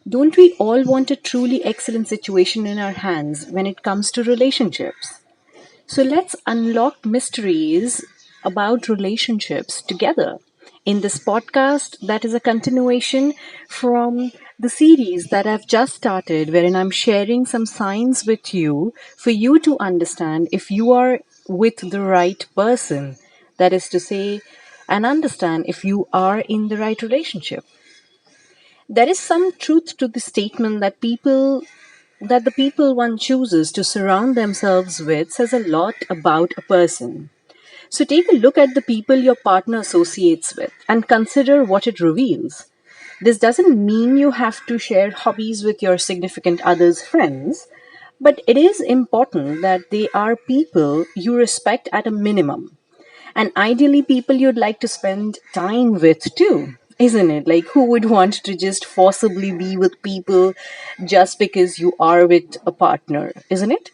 Don't we all want a truly excellent situation in our hands when it comes to relationships? So let's unlock mysteries about relationships together in this podcast that is a continuation from the series that I've just started, wherein I'm sharing some signs with you for you to understand if you are with the right person. That is to say, and understand if you are in the right relationship. There is some truth to the statement that the people one chooses to surround themselves with says a lot about a person. So take a look at the people your partner associates with and consider what it reveals. This doesn't mean you have to share hobbies with your significant other's friends, but it is important that they are people you respect at a minimum, and ideally people you'd like to spend time with too, isn't it? Like, who would want to just forcibly be with people just because you are with a partner, isn't it?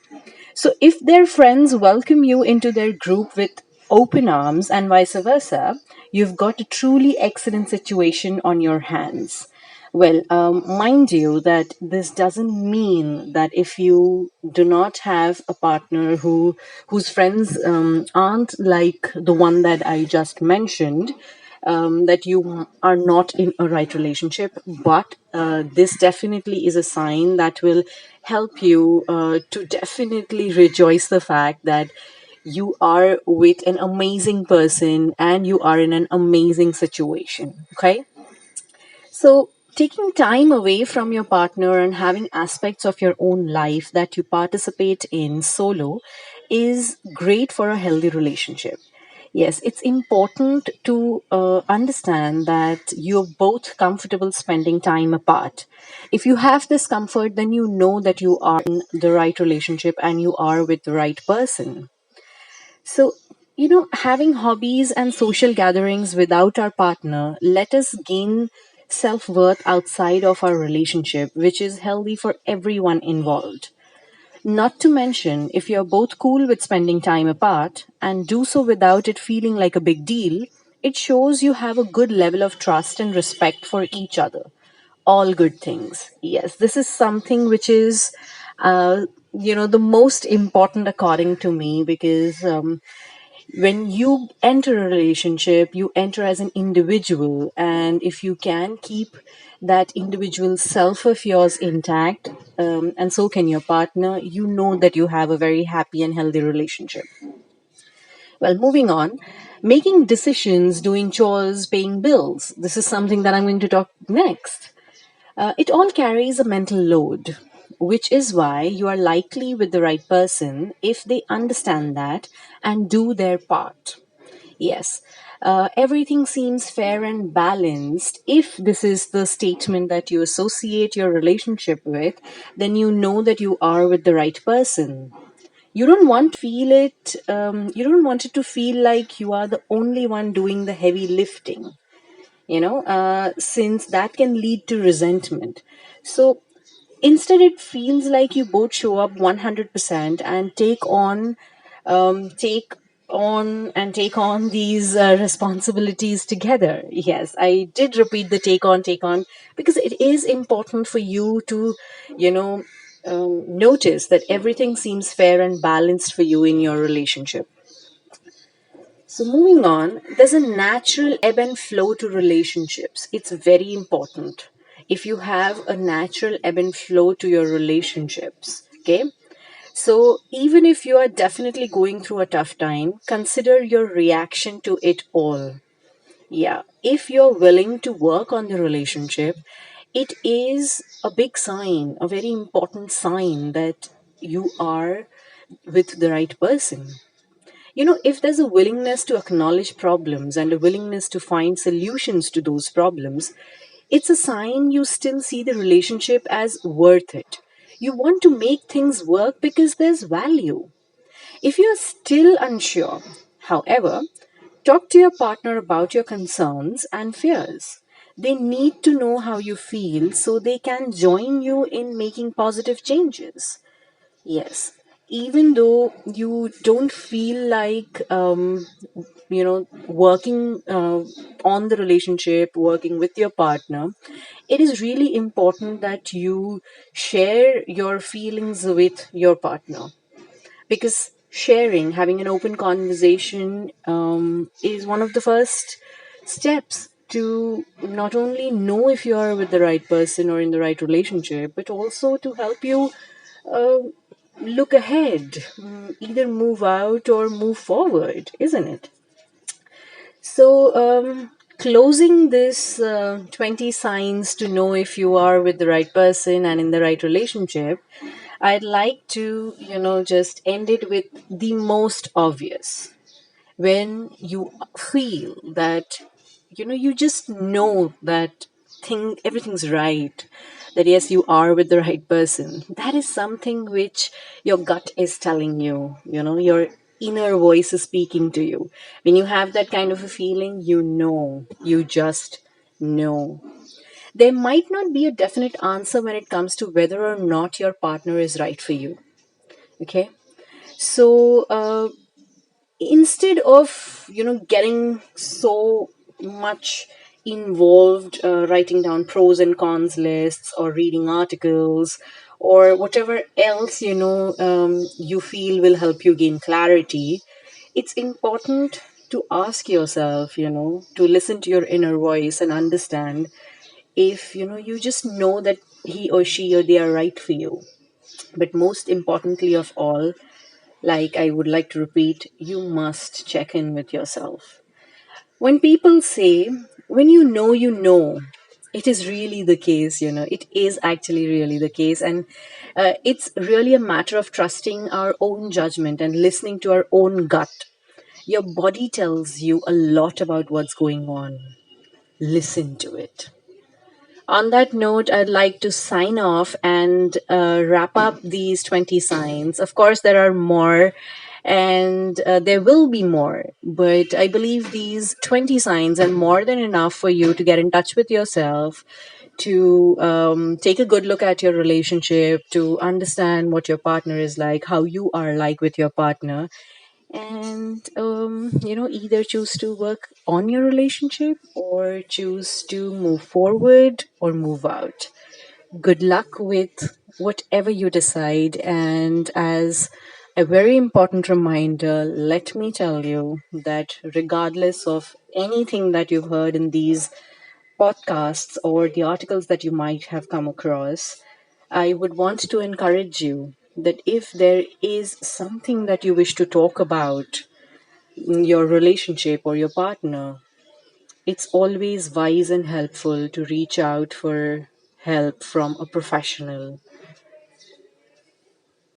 So if their friends welcome you into their group with open arms and vice versa, you've got a truly excellent situation on your hands. Well, mind you that this doesn't mean that if you do not have a partner whose friends aren't like the one that I just mentioned, that you are not in a right relationship. But this definitely is a sign that will help you to definitely rejoice the fact that you are with an amazing person and you are in an amazing situation. Okay. So, taking time away from your partner and having aspects of your own life that you participate in solo is great for a healthy relationship. Yes, it's important to understand that you're both comfortable spending time apart. If you have this comfort, then you know that you are in the right relationship and you are with the right person. So, having hobbies and social gatherings without our partner let us gain self worth outside of our relationship, which is healthy for everyone involved. Not to mention, if you're both cool with spending time apart and do so without it feeling like a big deal, it shows you have a good level of trust and respect for each other. All good things. Yes, this is something which is, the most important according to me, because when you enter a relationship, you enter as an individual, and if you can keep that individual self of yours intact, and so can your partner, you know that you have a very happy and healthy relationship. Well, moving on, making decisions, doing chores, paying bills. This is something that I'm going to talk next. It all carries a mental load, which is why you are likely with the right person if they understand that and do their part. Yes. Everything seems fair and balanced. If this is the statement that you associate your relationship with, then you know that you are with the right person. You don't want to feel it, you don't want it to feel like you are the only one doing the heavy lifting, since that can lead to resentment. So instead, it feels like you both show up 100% and take on these responsibilities together. Yes, I did repeat the take on, because it is important for you to, you know, notice that everything seems fair and balanced for you in your relationship. So, moving on, there's a natural ebb and flow to relationships. It's very important. If you have a natural ebb and flow to your relationships, okay? So, even if you are definitely going through a tough time, consider your reaction to it all. Yeah, if you're willing to work on the relationship, it is a big sign, a very important sign that you are with the right person. If there's a willingness to acknowledge problems and a willingness to find solutions to those problems, it's a sign you still see the relationship as worth it. You want to make things work because there's value. If you're still unsure, however, talk to your partner about your concerns and fears. They need to know how you feel so they can join you in making positive changes. Yes. even though you don't feel like working on the relationship, working with your partner, it is really important that you share your feelings with your partner, because sharing, having an open conversation, is one of the first steps to not only know if you are with the right person or in the right relationship, but also to help you uh, look ahead, either move out or move forward, isn't it? So, closing this 20 signs to know if you are with the right person and in the right relationship, I'd like to, just end it with the most obvious. When you feel that, you just know that everything's right, that yes, you are with the right person, that is something which your gut is telling you, your inner voice is speaking to you. When you have that kind of a feeling, you just know. There might not be a definite answer when it comes to whether or not your partner is right for you. Okay. So, instead of getting so much involved, writing down pros and cons lists or reading articles or whatever else you feel will help you gain clarity, it's important to ask yourself, to listen to your inner voice and understand if you just know that he or she or they are right for you. But most importantly of all, like I would like to repeat, you must check in with yourself. When people say, when you know, it is really the case, it is actually really the case. And it's really a matter of trusting our own judgment and listening to our own gut. Your body tells you a lot about what's going on. Listen to it. On that note, I'd like to sign off and wrap up these 20 signs. Of course, there are more and there will be more, but I believe these 20 signs are more than enough for you to get in touch with yourself, to take a good look at your relationship, to understand what your partner is like, how you are like with your partner, and either choose to work on your relationship or choose to move forward or move out. Good luck with whatever you decide, and as a very important reminder, let me tell you that regardless of anything that you've heard in these podcasts or the articles that you might have come across, I would want to encourage you that if there is something that you wish to talk about in your relationship or your partner, it's always wise and helpful to reach out for help from a professional.